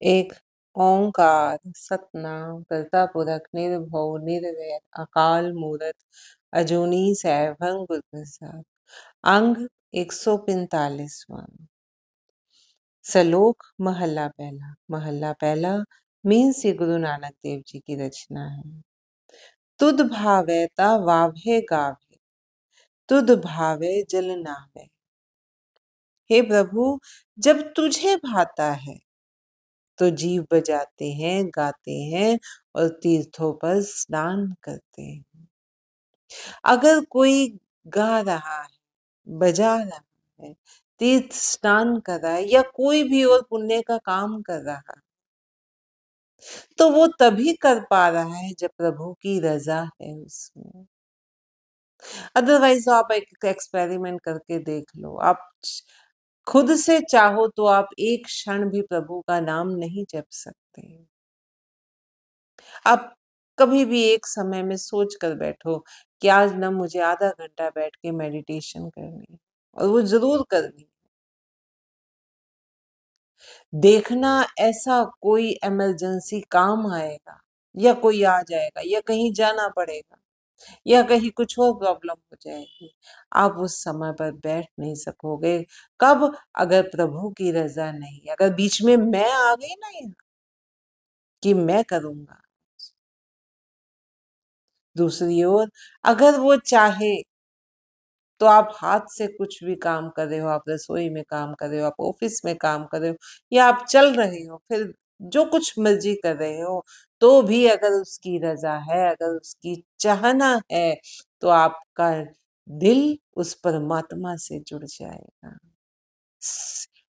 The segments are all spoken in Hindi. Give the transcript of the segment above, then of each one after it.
एक ओंकार सतनाम करता पुरख निर्भव निर्वैर अकाल मूरत अजूनी सैभं गुर प्रसाद। अंग 145वां। सलोक महल्ला पहला मीन से गुरु नानक देव जी की रचना है। तुद भावे ता वाभे गावे, तुद भावे जल नावे। हे प्रभु, जब तुझे भाता है तो जीव बजाते हैं, गाते हैं और तीर्थों पर स्नान करते हैं। अगर कोई गा रहा है, बजा रहा है, तीर्थ स्नान कर रहा है या कोई भी और पुण्य का काम कर रहा है, तो वो तभी कर पा रहा है जब प्रभु की रजा है उसमें। अदरवाइज आप एक एक्सपेरिमेंट करके देख लो, आप खुद से चाहो तो आप एक क्षण भी प्रभु का नाम नहीं जप सकते। आप कभी भी एक समय में सोच कर बैठो कि आज ना मुझे आधा घंटा बैठ के मेडिटेशन करनी है, और वो जरूर करनी। देखना ऐसा कोई इमरजेंसी काम आएगा या कोई आ जाएगा या कहीं जाना पड़ेगा या कहीं कुछ और प्रॉब्लम हो जाएगी, आप उस समय पर बैठ नहीं सकोगे। कब? अगर प्रभु की रजा नहीं, अगर बीच में मैं आ गई ना यहाँ कि मैं करूंगा। दूसरी ओर अगर वो चाहे तो आप हाथ से कुछ भी काम कर रहे हो, आप रसोई में काम कर रहे हो, आप ऑफिस में काम कर रहे हो या आप चल रहे हो, फिर जो कुछ मर्जी कर रहे हो, तो भी अगर उसकी रजा है, अगर उसकी चाहना है, तो आपका दिल उस परमात्मा से जुड़ जाएगा।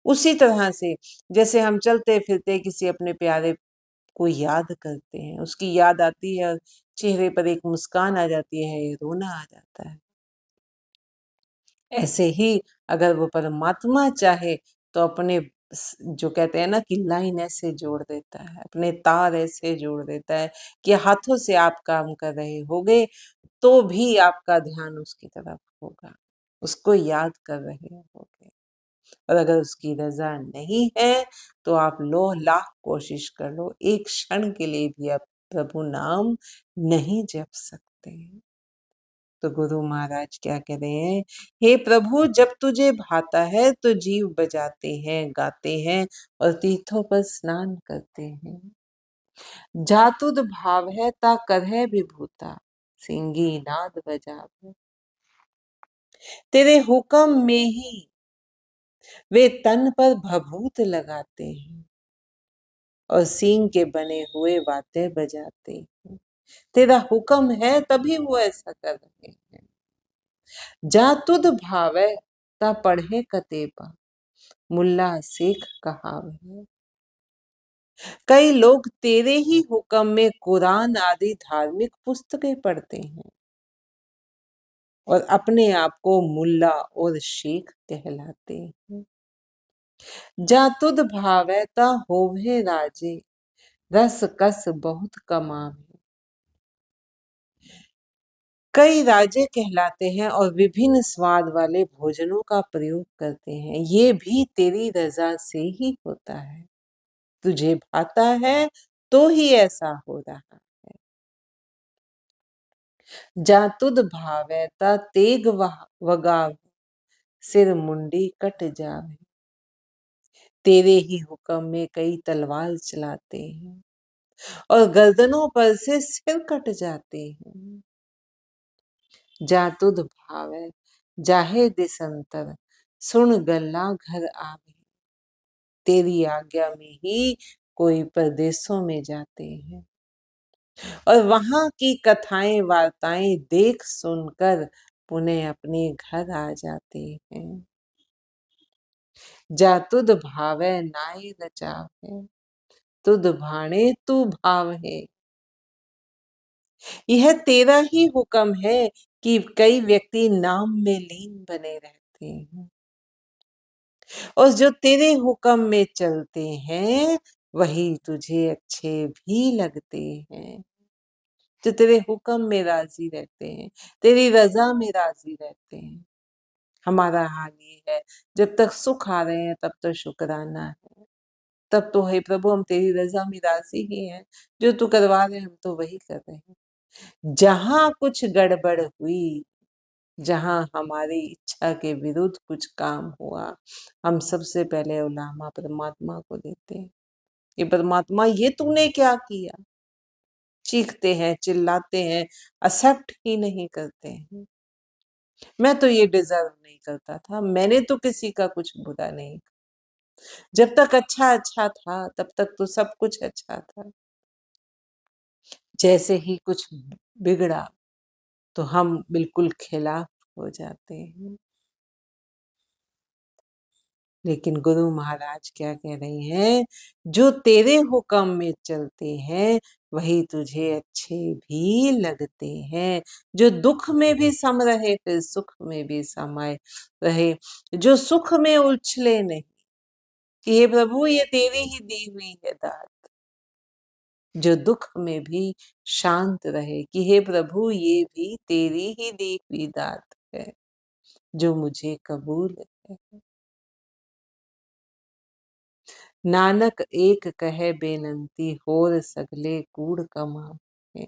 उसी तरह से जैसे हम चलते फिरते किसी अपने प्यारे को याद करते हैं, उसकी याद आती है, चेहरे पर एक मुस्कान आ जाती है, रोना आ जाता है। ऐसे ही अगर वो परमात्मा चाहे तो अपने जो कहते हैं ना कि लाइन ऐसे जोड़ देता है, अपने तार ऐसे जोड़ देता है कि हाथों से आप काम कर रहे होगे तो भी आपका ध्यान उसकी तरफ होगा, उसको याद कर रहे होगे। और अगर उसकी रजा नहीं है तो आप लो लाख कोशिश कर लो, एक क्षण के लिए भी आप प्रभु नाम नहीं जप सकते। तो गुरु महाराज क्या कह रहे हैं? हे प्रभु, जब तुझे भाता है तो जीव बजाते हैं, गाते हैं और तीर्थों पर स्नान करते हैं। जातुद भाव है ता करह विभूता, सिंगी नाद बजावे। तेरे हुक्म में ही वे तन पर भभूत लगाते हैं और सींग के बने हुए वाद्य बजाते हैं। तेरा हुक्म है तभी वो ऐसा कर रहे हैं। जा तुद भावे ता पढ़े कतेबा, मुल्ला शेख कहावे। कई लोग तेरे ही हुक्म में कुरान आदि धार्मिक पुस्तकें पढ़ते हैं और अपने आप को मुल्ला और शेख कहलाते हैं। जा तुद भावे ता होवे राजे, रस कस बहुत कमावे। कई राजे कहलाते हैं और विभिन्न स्वाद वाले भोजनों का प्रयोग करते हैं, ये भी तेरी रजा से ही होता है। तुझे भाता है तो ही ऐसा हो रहा है। जा तुद भावे ता तेग वगावे, सिर मुंडी कट जावे। तेरे ही हुक्म में कई तलवार चलाते हैं और गर्दनों पर से सिर कट जाते हैं। जा तुद भावे जाहे दिसंतर, सुन गल्ला घर आवे। तेरी आज्ञा में ही कोई परदेशों में जाते हैं और वहां की कथाएं वार्ताएं देख सुनकर पुनः अपने घर आ जाते हैं। जा तुद भावे नाई रचावे, तुद भाणे तू भावे। यह तेरा ही हुक्म है कि कई व्यक्ति नाम में लीन बने रहते हैं और जो तेरे हुक्म में चलते हैं वही तुझे अच्छे भी लगते हैं, जो तेरे हुक्म में राजी रहते हैं, तेरी रजा में राजी रहते हैं। हमारा हाल ये है, जब तक सुख आ रहे हैं तब तो शुक्राना है, तब तो हे प्रभु हम तेरी रज़ा में राज़ी ही हैं, जो तू करवा रहे हम तो वही कर रहे हैं। जहाँ कुछ गड़बड़ हुई, जहाँ हमारी इच्छा के विरुद्ध कुछ काम हुआ, हम सबसे पहले उलाहमा परमात्मा को देते हैं। ये परमात्मा ये तूने क्या किया? चीखते हैं, चिल्लाते हैं, एक्सेप्ट ही नहीं करते हैं। मैं तो ये डिज़र्व नहीं करता था, मैंने तो किसी का कुछ बुरा नहीं, जब तक अच्छा-अच्छा था, तब तक तो सब कुछ अच्छा था। जैसे ही कुछ बिगड़ा, तो हम बिल्कुल खिलाफ हो जाते हैं। लेकिन गुरु महाराज क्या कह रहे हैं, जो तेरे हुक्म में चलते हैं, वही तुझे अच्छे भी लगते हैं। जो दुख में भी सम रहे, फिर सुख में भी समाये रहे। जो सुख में उछले नहीं, कि हे प्रभु ये तेरी ही दी हुई है दात। जो दुख में भी शांत रहे, कि हे प्रभु ये भी तेरी ही दी हुई दात है, जो मुझे कबूल है। नानक एक कहे बेनंती होर सगले कूड़ कमाए।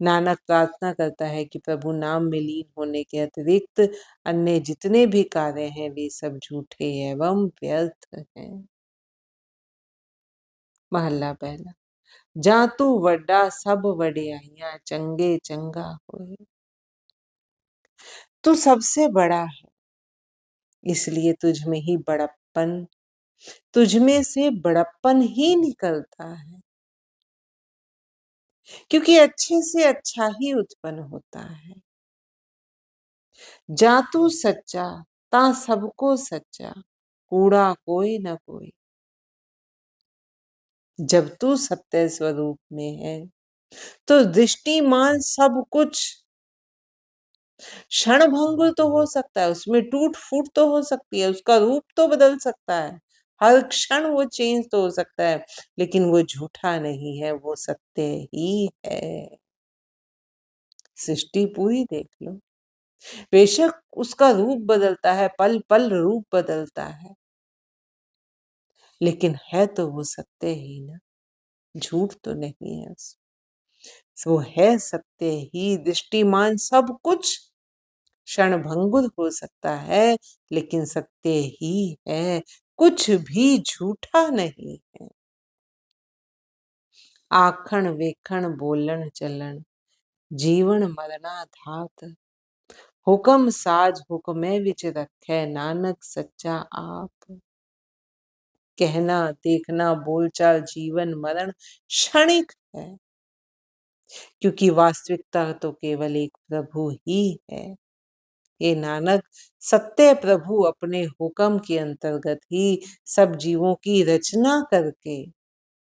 नानक प्रार्थना करता है कि प्रभु नाम में लीन होने के अतिरिक्त अन्य जितने भी कार्य हैं वे सब झूठे एवं व्यर्थ हैं। महला पहला। जा तू वड्डा सब वड्याइयां चंगे चंगा होए। तू सबसे बड़ा है, इसलिए तुझ में ही बड़प्पन, तुझ में से बड़प्पन ही निकलता है, क्योंकि अच्छे से अच्छा ही उत्पन्न होता है। जा तू सच्चा, ता सबको सच्चा, कूड़ा कोई न कोई। जब तू सत्य स्वरूप में है, तो दृष्टिमान सब कुछ क्षण भंगुर तो हो सकता है, उसमें टूट फूट तो हो सकती है, उसका रूप तो बदल सकता है, हर क्षण वो चेंज तो हो सकता है, लेकिन वो झूठा नहीं है, वो सत्य ही है। सृष्टि पूरी देख लो, बेशक उसका रूप बदलता है, पल पल रूप बदलता है, लेकिन है तो वो सत्य ही ना, झूठ तो नहीं है उसमें। वो है सत्य ही, दृष्टिमान सब कुछ क्षणभंगुर हो सकता है, लेकिन सत्य ही है, कुछ भी झूठा नहीं है। आखण वेखण बोलन चलन, जीवन मरना धात, हुक्म साज हुक्मे विच रखै, नानक सच्चा आप। कहना देखना बोलचाल जीवन मरण क्षणिक है, क्योंकि वास्तविकता तो केवल एक प्रभु ही है। हे नानक, सत्य प्रभु अपने हुक्म के अंतर्गत ही सब जीवों की रचना करके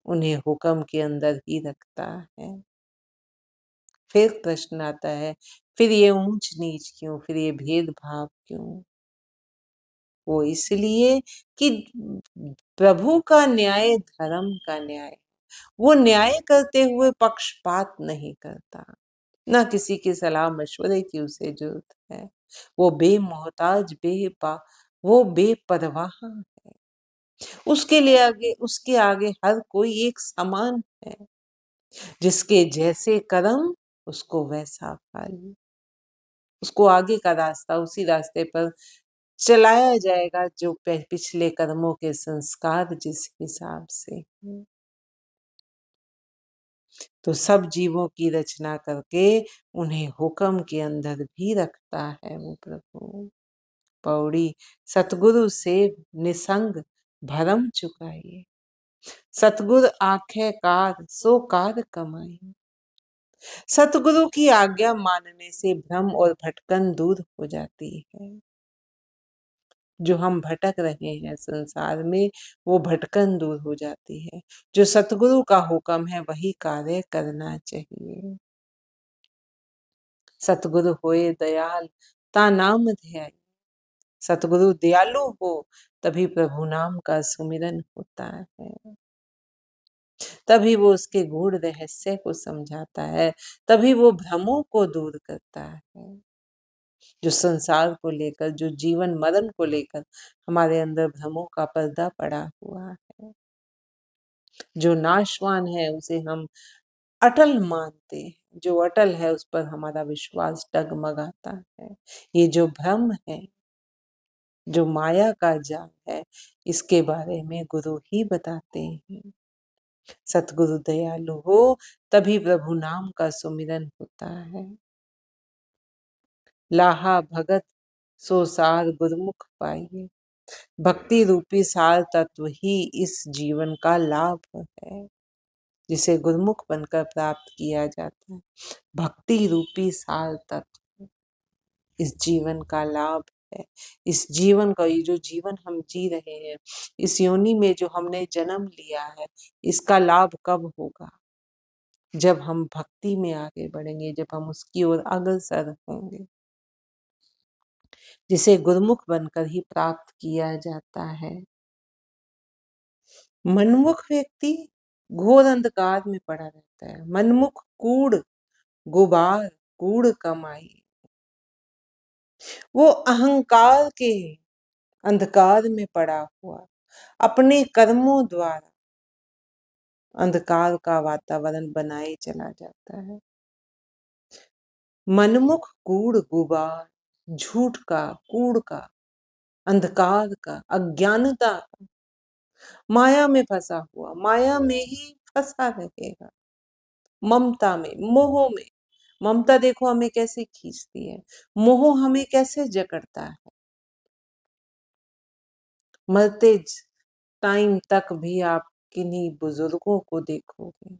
उन्हें हुक्म के अंदर ही रखता है। फिर प्रश्न आता है, फिर ये ऊंच नीच क्यों, फिर ये भेदभाव क्यों? वो इसलिए कि प्रभु का न्याय धर्म का न्याय, वो न्याय करते हुए पक्षपात नहीं करता, ना किसी की सलाह मशवरे की उसे जरूरत है। वो बेमोहताज वो बेपरवाह है। उसके आगे हर कोई एक समान है। जिसके जैसे कर्म उसको वैसा फल। उसको आगे का रास्ता उसी रास्ते पर चलाया जाएगा जो पिछले कर्मों के संस्कार जिस हिसाब से हैं। तो सब जीवों की रचना करके उन्हें हुक्म के अंदर भी रखता है वो प्रभु। पौड़ी। सतगुरु से निसंग भरम चुकाइए, सतगुरु आखे कार सो कार कमाई। सतगुरु की आज्ञा मानने से भ्रम और भटकन दूर हो जाती है। जो हम भटक रहे हैं संसार में, वो भटकन दूर हो जाती है। जो सतगुरु का हुक्म है वही कार्य करना चाहिए। सतगुरु होए दयाल ता नाम ध्याई। सतगुरु दयालु हो तभी प्रभु नाम का सुमिरन होता है, तभी वो उसके गूढ़ रहस्य को समझाता है, तभी वो भ्रमों को दूर करता है। जो संसार को लेकर, जो जीवन मरण को लेकर हमारे अंदर भ्रमों का पर्दा पड़ा हुआ है, जो नाशवान है उसे हम अटल मानते हैं, जो अटल है उस पर हमारा विश्वास डगमगाता है। ये जो भ्रम है, जो माया का जाल है, इसके बारे में गुरु ही बताते हैं। सतगुरु दयालु हो तभी प्रभु नाम का सुमिरन होता है। लाहा भगत सो सार गुरमुख पाइए। भक्ति रूपी सार तत्व ही इस जीवन का लाभ है, जिसे गुरमुख बनकर प्राप्त किया जाता है। भक्ति रूपी सार तत्व इस जीवन का लाभ है। इस जीवन का, ये जो जीवन हम जी रहे हैं, इस योनि में जो हमने जन्म लिया है, इसका लाभ कब होगा? जब हम भक्ति में आगे बढ़ेंगे, जब हम उसकी ओर अग्रसर होंगे, जिसे गुरमुख बनकर ही प्राप्त किया जाता है। मनमुख व्यक्ति घोर अंधकार में पड़ा रहता है। मनमुख कूड़ गुबार कूड़ कमाई। वो अहंकार के अंधकार में पड़ा हुआ अपने कर्मों द्वारा अंधकार का वातावरण बनाए चला जाता है। मनमुख कूड़ गुबार, झूठ का, कूड़ का, अंधकार का, अज्ञानता का, माया में फंसा हुआ, माया में ही फंसा रहेगा। ममता में, मोह में। ममता देखो हमें कैसे खींचती है, मोह हमें कैसे जकड़ता है। मरते टाइम तक भी आप किन्हीं बुजुर्गों को देखोगे,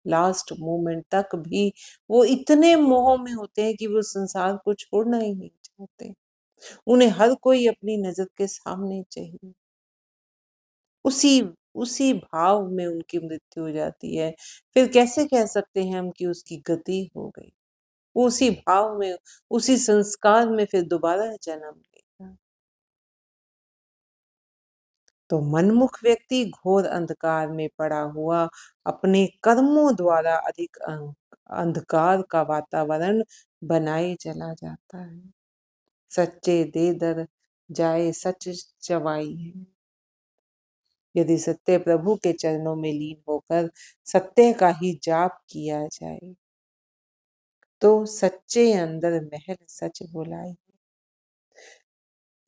लास्ट मोमेंट तक भी वो इतने मोह में होते हैं कि वो संसार को छोड़ना ही नहीं चाहते। उन्हें हर कोई अपनी नजर के सामने चाहिए। उसी उसी भाव में उनकी मृत्यु हो जाती है। फिर कैसे कह सकते हैं हम कि उसकी गति हो गई? वो उसी भाव में, उसी संस्कार में फिर दोबारा जन्म लेगा। तो मनमुख व्यक्ति घोर अंधकार में पड़ा हुआ अपने कर्मों द्वारा अधिक अंधकार का वातावरण बनाए चला जाता है। सच्चे दे दर जाए सच चवाई है। यदि सत्य प्रभु के चरणों में लीन होकर सत्य का ही जाप किया जाए, तो सच्चे अंदर महल सच बुलाए।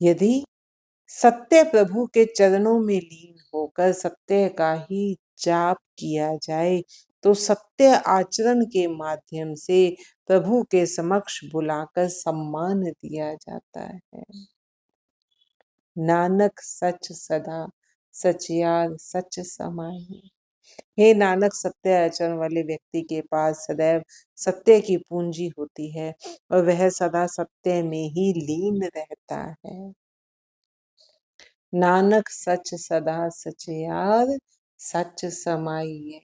यदि सत्य प्रभु के चरणों में लीन होकर सत्य का ही जाप किया जाए, तो सत्य आचरण के माध्यम से प्रभु के समक्ष बुलाकर सम्मान दिया जाता है। नानक सच सदा सचियार सच समाई। हे नानक, सत्य आचरण वाले व्यक्ति के पास सदैव सत्य की पूंजी होती है और वह सदा सत्य में ही लीन रहता है। नानक सच सदा सचियार सच समाई।